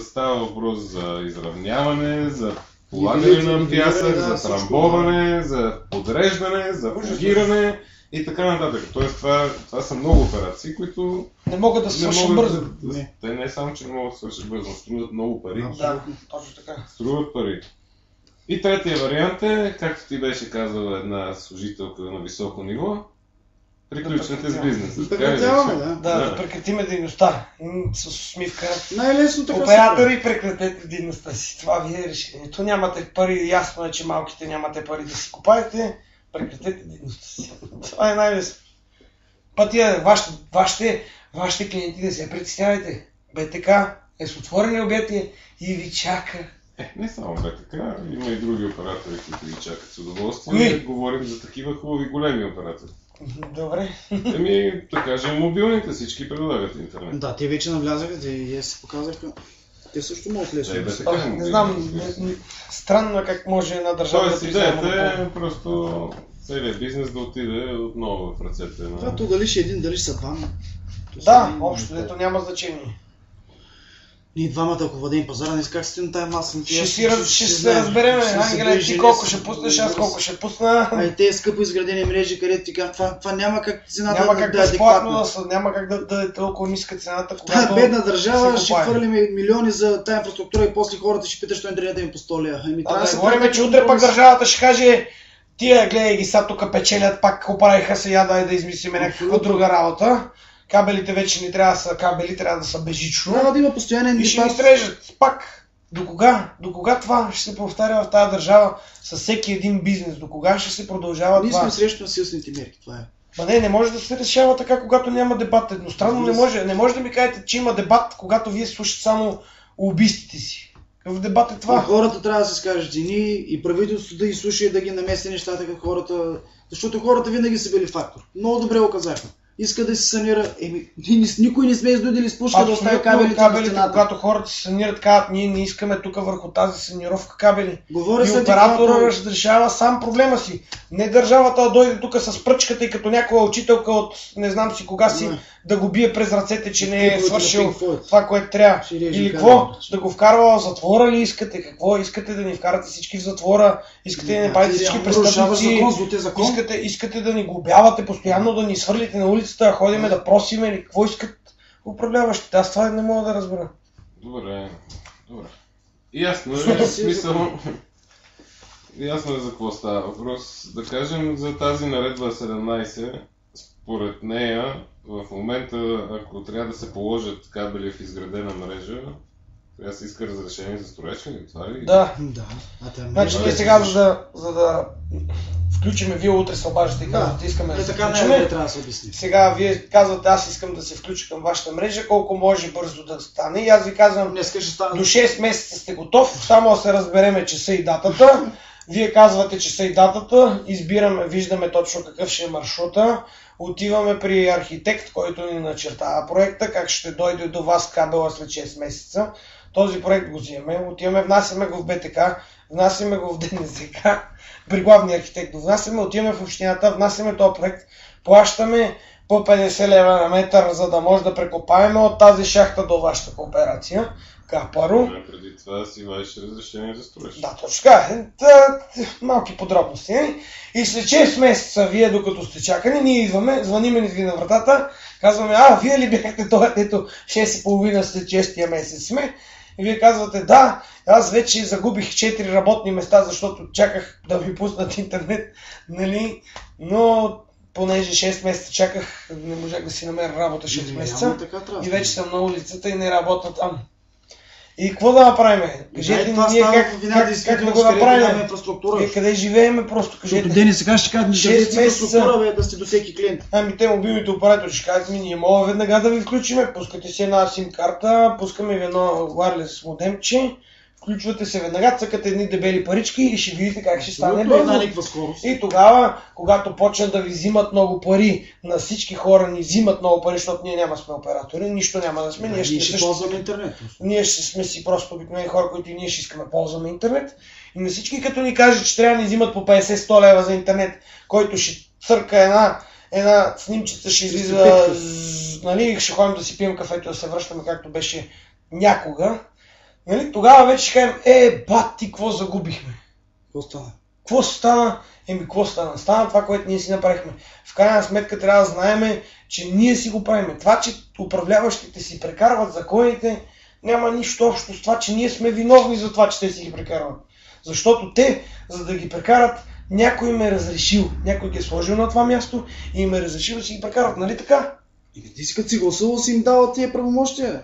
Става въпрос за изравняване, за полагане на пясък, за трамбоване, за подреждане, за фугиране и така нататък. Тоест това са много операции, които не могат да свършат бързо. Те не само, че не могат да свършат бързо, но струват много пари. Да, точно така. Струват пари. И третия вариант е, както ти беше казала една служителка на високо ниво, приключвате с бизнеса. Прекратяваме, да прекратиме дейността. С усмивка. Най-лесно така. Оператори, прекратете дейността си. Това ви е решението. Нямате пари, ясно е, че малките нямате пари да си купаете. Прекратете дейността си. Това е най-лесно. Пътя, вашите клиенти не се притеснявайте. БТК е с отворени обяти и ви чака. Не само БТК, има и други оператори, които ви чакат с удоволствие. Говорим за такива хубави големи оператори. Добре. Да кажем, мобилните всички предлагат интернет. Да, те вече навлязаха, те се показаха. Те също могат лесно. Не знам, странно е как може една държава да признава. Тоест идеята е просто целият бизнес да отиде отново в ръцете на... Това то дали ще един, дали са двама. Да, общо, ето няма значение. Ние двамата, ако владеем пазара, не как сте на тая маса. Ще се разберем, Ангеле, ти колко ще пуснеш, аз колко ще пусна. Ай, те скъпо изградени мрежи, където ти кажа, това няма как цената няма как да е адекватна. Няма как да е толкова ниска цената, когато тая бедна държава ще хвърлиме милиони за тая инфраструктура и после хората ще питат, що интернета им по 100 лева. Да говорим, че утре пак държавата ще каже, тия гледай ги са тук печелят, пак оправиха се, дай да измислиме някаква друга работа. Кабелите вече не трябва да са кабели, трябва да са безжично. Трябва да има постоянен и ще ни стрежат. Пак, до кога това ще се повтаря в тази държава с всеки един бизнес? До кога ще се продължава това? Ние сме срещу насилствените мерки, това е. Не може да се решава така, когато няма дебат. Едностранно не може да ми кажете, че има дебат, когато вие слушате само убийстите си. Какъв дебат е това? Хората трябва да се скажат цени и правителството да ги слуша и да ги намести нещата като хората. Защото хората винаги са били фактор. Много добре го казахме. Иска да се санира. Никой не сме издудили с пушка да остави кабелите на стената. Когато хората се санират, казват, ние не искаме тук върху тази санировка кабели. Говоря и оператора разрешава сам проблема си. Не държавата да дойде тук с пръчката и като някоя учителка от не знам си кога си да го бие през ръцете, че не е свършил това, което трябва. Или какво? Да го вкарва в затвора ли искате? Какво? Искате да ни вкарате всички в затвора? Искате да ни правите всички престъпници? Искате да ни глобявате постоянно, да ни свърлите на улицата, да ходиме да просиме или какво искат управляващите? Аз това не мога да разбера. Добре. Ясно е, смисъл. Ясно е за какво става въпрос. Да кажем за тази наредба 17, според нея, в момента, ако трябва да се положат кабели в изградена мрежа, трябва да се иска разрешение за строеж или това ли? Да. Значи ние сега, за да включиме, вие утре се обаждате и казвате, искаме да се включиме. Сега вие казвате, аз искам да се включа към вашата мрежа, колко може бързо да стане. И аз ви казвам, до 6 месеца сте готов, само да се разбереме часа и датата. Вие казвате часа и датата, избираме, виждаме точно какъв ще е маршрута, отиваме при архитект, който ни начертава проекта, как ще дойде до вас кабела след 6 месеца. Този проект го взимаме, отиваме, внасяме го в БТК, внасяме го в ДНЗК, при главния архитект го внасяме, отиваме в общината, внасяме този проект, плащаме по 50 лева на метър, за да може да прекопаем от тази шахта до вашата кооперация. Капаро. Преди това си вадиш разрешение за строеж. Да, точно така. Малки подробности. И след 6 месеца, вие докато сте чакани, ние идваме, звъниме ни ви на вратата, казваме, вие ли бяхте това, ето 6,5 след 6-тия месец сме? И вие казвате, да, аз вече загубих 4 работни места, защото чаках да ми пуснат интернет, нали, но понеже 6 месеца чаках, не можах да си намеря работа 6 месеца и вече съм на улицата и не работя там. И какво да направим? Кажете ни ние как да го направим? Вие къде живееме, просто кажете. Защото ден сега ще кажат, не дадете инфраструктура, да сте до всеки клиент. Те мобилните оператори ще кажат, ние мога веднага да ви включиме, пускате си една SIM карта, пускаме ви едно wireless модемче, включвате се веднага, цъкате едни дебели парички и ще видите как ще стане бързо. И тогава, когато почнат да ви взимат много пари, на всички хора ни взимат много пари, защото ние няма сме оператори, нищо няма да сме. Ние ще ползваме интернет. Ние ще сме си просто обикновени хора, които и ние ще искаме ползваме интернет. И на всички като ни кажат, че трябва да ни взимат по 50-100 лева за интернет, който ще църка една снимчица, ще излиза, нали, ще ходим да си пием кафето, да се връщаме както беше някога, нали, тогава вече ще кажем, бати, какво загубихме? Какво стана? Какво стана? Какво стана? Стана това, което ние си направихме. В крайна сметка трябва да знаем, че ние си го правим. Това, че управляващите си прекарват законите, няма нищо общо с това, че ние сме виновни за това, че те си ги прекарват. Защото те, за да ги прекарат, някой им е разрешил. Някой ги е сложил на това място и им е разрешил да си ги прекарат. Нали така? И ти си като си гласувал, си им дава тия правомощия.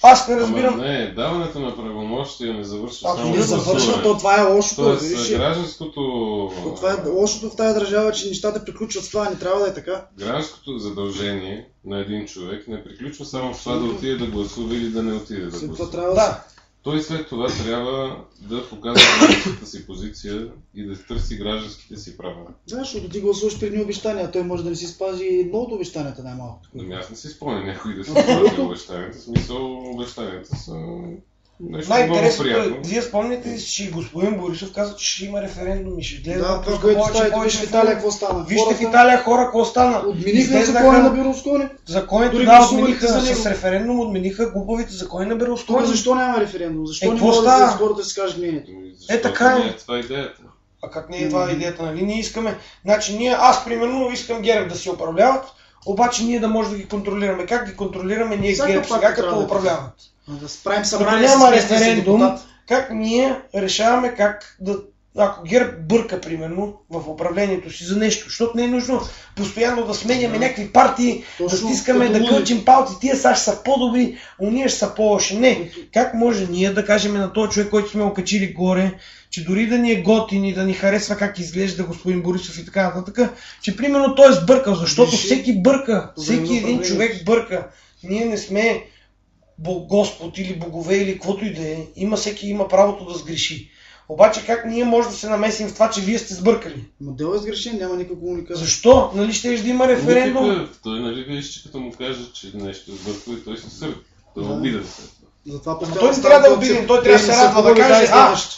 Аз не разбирам. Не, даването на правомощия не завършва само не завършва, то това е лошото. Тоест, гражданското... Това е лошото в тази държава, че нещата приключват с това, не трябва да е така. Гражданското задължение на един човек не приключва само в това да отиде да гласува или да не отиде да гласува. Да. Той след това трябва да показва гражданската си позиция и да търси гражданските си права. Да, защото ти гласуваш при едни обещания, той може да не си спази едно от обещанията най-малко. Ами аз не си спомня някой да си спази обещанията. В смисъл, обещанията са нещо много приятно. Вие спомняте ли, че господин Борисов каза, че ще има референдум и ще гледа. Да, това, което става, виж в Италия какво стана. Вижте в Италия хора какво стана. Отмениха закони на Берлускони. Законите отмениха с референдум, отмениха глупавите закони на Берлускони. Защо няма референдум? Защо не може да хората си кажат мнението? Така е. Това е идеята. А как не е това идеята, нали? Ние искаме, значи аз примерно искам ГЕРБ да си управляват, обаче ние да можем да ги контролираме. Как ги контролираме ние ГЕРБ сега като управляват? Да справим събрание няма референдум, как ние решаваме как да... Ако ГЕРБ бърка, примерно, в управлението си за нещо, защото не е нужно постоянно да сменяме някакви партии, да стискаме, да кълчим палци, тия сега ще са по-добри, уния ще са по-лоши. Не, как може ние да кажем на този човек, който сме окачили горе, че дори да ни е готин и да ни харесва как изглежда господин Борисов и така нататък, че примерно той е сбъркал, защото всеки бърка, всеки един човек бърка. Ние не сме Господ или богове или каквото и да е, всеки има правото да сгреши. Обаче как ние може да се намесим в това, че вие сте сбъркали? Модел е сгрешен, няма никаква комуникация. Защо? Нали ще да има референдум? Никакъв. Той нали виж, че като му каже, че нещо е сбъркало и той се сърди. Той обида се. Той не трябва да обидим, той трябва да се радва да каже,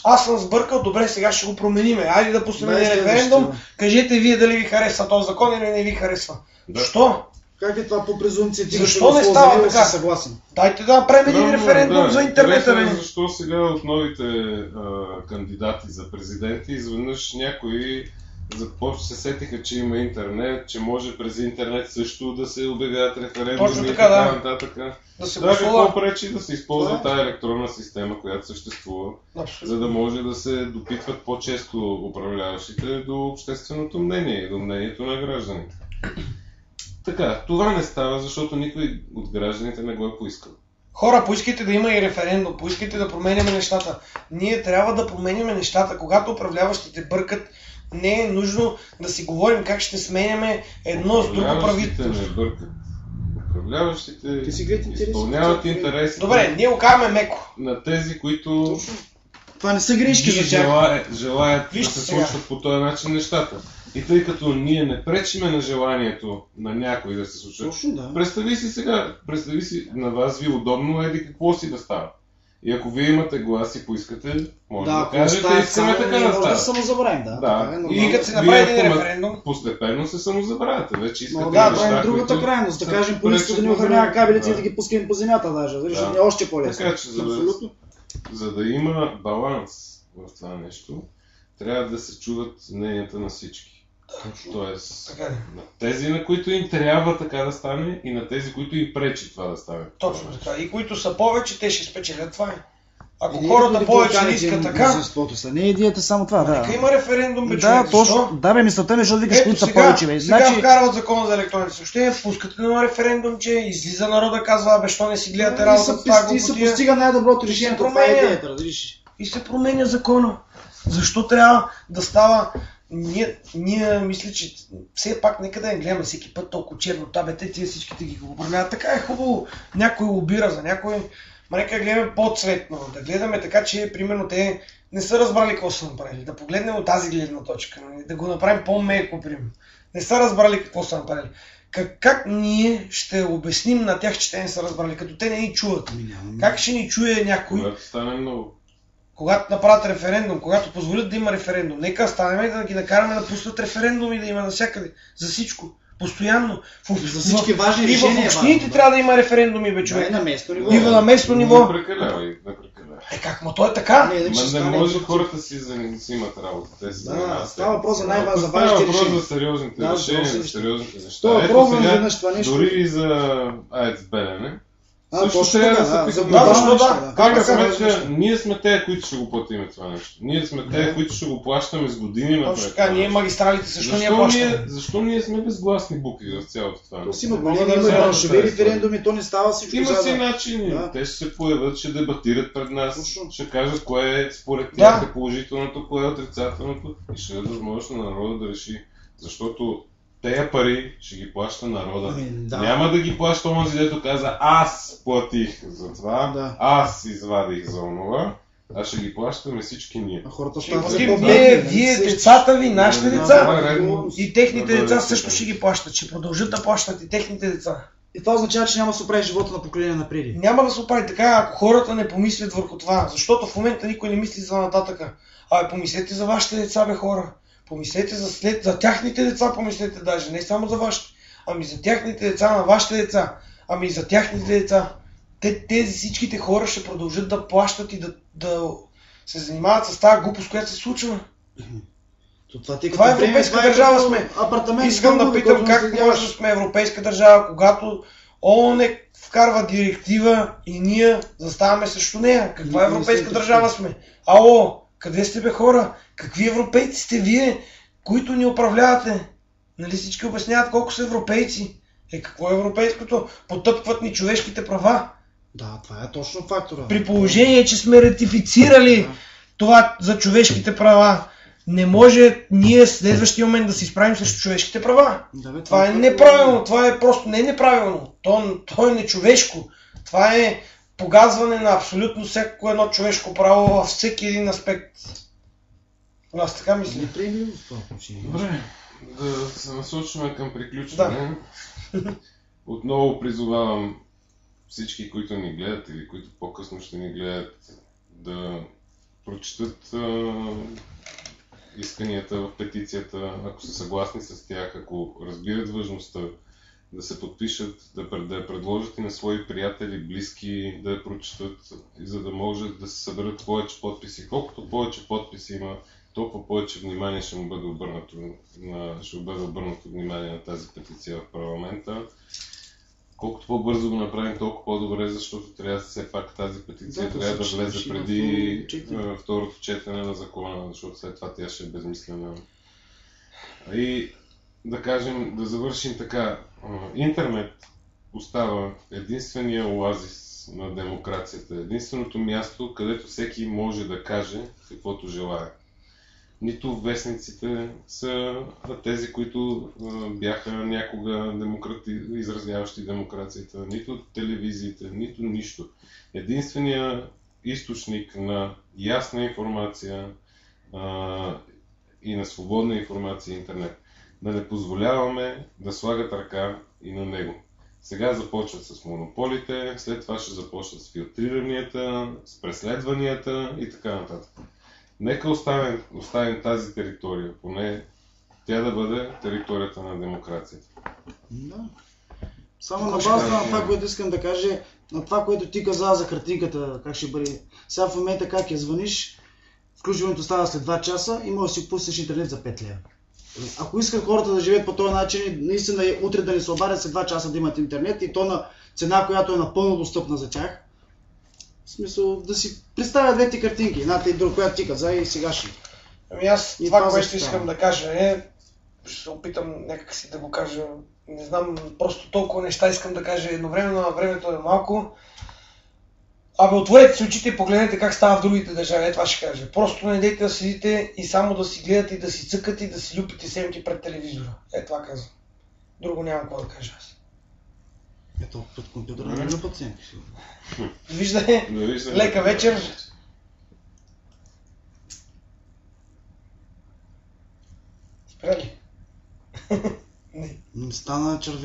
аз съм сбъркал, добре, сега ще го промениме. Айде да пуснем референдум, кажете вие дали ви харесва този закон или не ви харесва. Защо? Как е това по презумпция? Защо не става така? Съгласен. Дайте да направим един референдум за интернета. Защо сега от новите кандидати за президенти изведнъж някои се сетиха, че има интернет, че може през интернет също да се обявяват референдуми и така нататък. Да, какво пречи да се използва тази електронна система, която съществува, за да може да се допитват по-често управляващите до общественото мнение и до мнението на гражданите. Така, това не става, защото никой от гражданите не го е поискал. Хора, поискайте да има и референдум, поискайте да променяме нещата. Ние трябва да променяме нещата. Когато управляващите бъркат, не е нужно да си говорим как ще сменяме едно с друго правителство. Управляващите не бъркат. Управляващите изпълняват интересите. Добре, ние го казваме меко. На тези, които... Това не са грешки за тях. Желаят да се случват по този начин нещата. И тъй като ние не пречиме на желанието на някой да се случва, представи си сега, на вас ви удобно еди какво си да става. И ако вие имате глас и поискате, може да кажете, искаме така да става. Да се самозабравим, да. И като се направи един референдум, постепенно се самозабравяте. Вече искате неща, другата крайност, да кажем, полицията да ни охранява кабелите и да ги пускаме по земята даже, защото не е още по-лесно. Така че, за да има баланс в това нещо, трябва да се чуват мненията на всички. Тоест, на тези, на които им трябва така да стане и на тези, които им пречи това да стане. Точно така. И които са повече, те ще спечелят това. Ако хората повече не искат така... Не е идеята само това, да. Нека има референдум, бе, човек. Точно. Да, бе, мисълта ми, защото викаш, които са повече, бе. Сега вкарват закона за електронните съобщения, пускат на референдум, че излиза народа, казва, бе, що не си гледате работа. И се постига най-доброто решение, това е идеята, разбираш. И се променя закона. Защо трябва да става... Ние мисля, че все пак нека да я гледаме всеки път толкова черно. Те тия всичките ги управляват. Така е хубаво. Някой лобира за някой. Нека гледаме по-цветно. Да гледаме така, че примерно те не са разбрали какво са направили. Да погледнем от тази гледна точка. Да го направим по-меко, примерно. Не са разбрали какво са направили. Как ние ще обясним на тях, че те не са разбрали, като те не ни чуват? Как ще ни чуе някой? Когато стане много. Когато направят референдум, когато позволят да има референдум, нека станем и да ги накараме да пуснат референдум и да има навсякъде. За всичко. Постоянно. За всички важни решения. И в общините трябва да има референдуми, бе, човек. И на местно ниво. И на местно ниво. Не прекалявай. Как, ма то е така? Не може хората си взимат работа. Те си става въпрос за най-важните решения. Става въпрос решения. за сериозните решения, за сериозните неща. Това е пробвам веднъж това нещо. Дори и за АЕЦ Белене. Също трябва да се питаме. защо да? Крайна сметка, ние сме те, които ще го платим това нещо. Ние сме те, които ще го плащаме с години напред. Така, ние магистралите също ние плащаме. Защо ние сме безгласни букви в цялото това? То си има големи браншови референдуми, то не става всичко. Има си начини. Те ще се появят, ще дебатират пред нас, ще кажат кое е според тях е положителното, кое е отрицателното и ще даде възможност на народа да реши. Защото тея пари ще ги плаща народа. Няма да ги плаща онзи, дето каза аз платих за това, аз извадих за онова, а ще ги плащаме всички ние. Хората вие, децата ви, нашите деца и техните деца също ще ги плащат. Ще продължат да плащат и техните деца. И това означава, че няма да се оправи живота на поколение напреди. Няма да се оправи така, ако хората не помислят върху това. Защото в момента никой не мисли за нататъка. Помислете за вашите деца, бе, хора. Помислете за тяхните деца, помислете даже, не само за вашите. Ами за тяхните деца, на вашите деца. Ами за тяхните деца. Тези всичките хора ще продължат да плащат и да се занимават с тази глупост, която се случва. Това е европейска държава сме. Искам да питам как може да сме европейска държава, когато ООН вкарва директива и ние заставаме срещу нея. Каква европейска държава сме? Ало, къде сте, бе, хора? Какви европейци сте вие, които ни управлявате? Нали всички обясняват колко са европейци? Какво е европейското? Потъпкват ни човешките права. Да, това е точно фактора. При положение, че сме ратифицирали това за човешките права, не може ние следващия момент да се изправим срещу човешките права. Това е неправилно, това е просто не неправилно. То е нечовешко. Това е погазване на абсолютно всяко едно човешко право във всеки един аспект. Аз така мисля. Добре, да се насочваме към приключване. Да. Отново призовавам всички, които ни гледат или които по-късно ще ни гледат, да прочетат исканията в петицията, ако са съгласни с тях, ако разбират важността, да се подпишат, да я предложат и на свои приятели, близки, да я прочетат, за да може да се съберат повече подписи. Колкото повече подписи има, толкова повече внимание ще бъде обърнато внимание на тази петиция в парламента. Колкото по-бързо го направим, толкова по-добре, защото трябва все пак тази петиция трябва да влезе преди второто четене на закона, защото след това тя ще е безмислена. И да кажем, да завършим така. Интернет остава единствения оазис на демокрацията, единственото място, където всеки може да каже каквото желае. Нито вестниците са тези, които бяха някога изразяващи демокрацията, нито телевизиите, нито нищо. Единственият източник на ясна информация и на свободна информация е интернет. Да не позволяваме да слагат ръка и на него. Сега започват с монополите, след това ще започват с филтриранията, с преследванията и така нататък. Нека оставим тази територия, поне тя да бъде територията на демокрацията. Да. Само на база на това, което искам да кажа, на това, което ти каза за картинката, как ще бъде. Сега в момента как я звъниш, включването става след 2 часа и можеш да си пуснеш интернет за 5 лева. Ако искат хората да живеят по този начин, наистина утре да не се обадят след 2 часа да имат интернет и то на цена, която е напълно достъпна за тях. В смисъл да си представя двете картинки, едната и друга, която ти каза и сега ще. Ами аз и това, което искам да кажа ще се опитам някак си да го кажа, не знам, просто толкова неща искам да кажа едновременно, на времето е малко. Отворете си очите и погледнете как става в другите държави, това ще кажа. Просто не дейте да седите и само да си гледате и да си цъкате и да си люпите семки пред телевизора. Това казвам. Друго нямам какво да кажа аз. Ето, пред компютъра не люпат семки. Виждате, лека вечер. Спря ли? Не. Стана червен.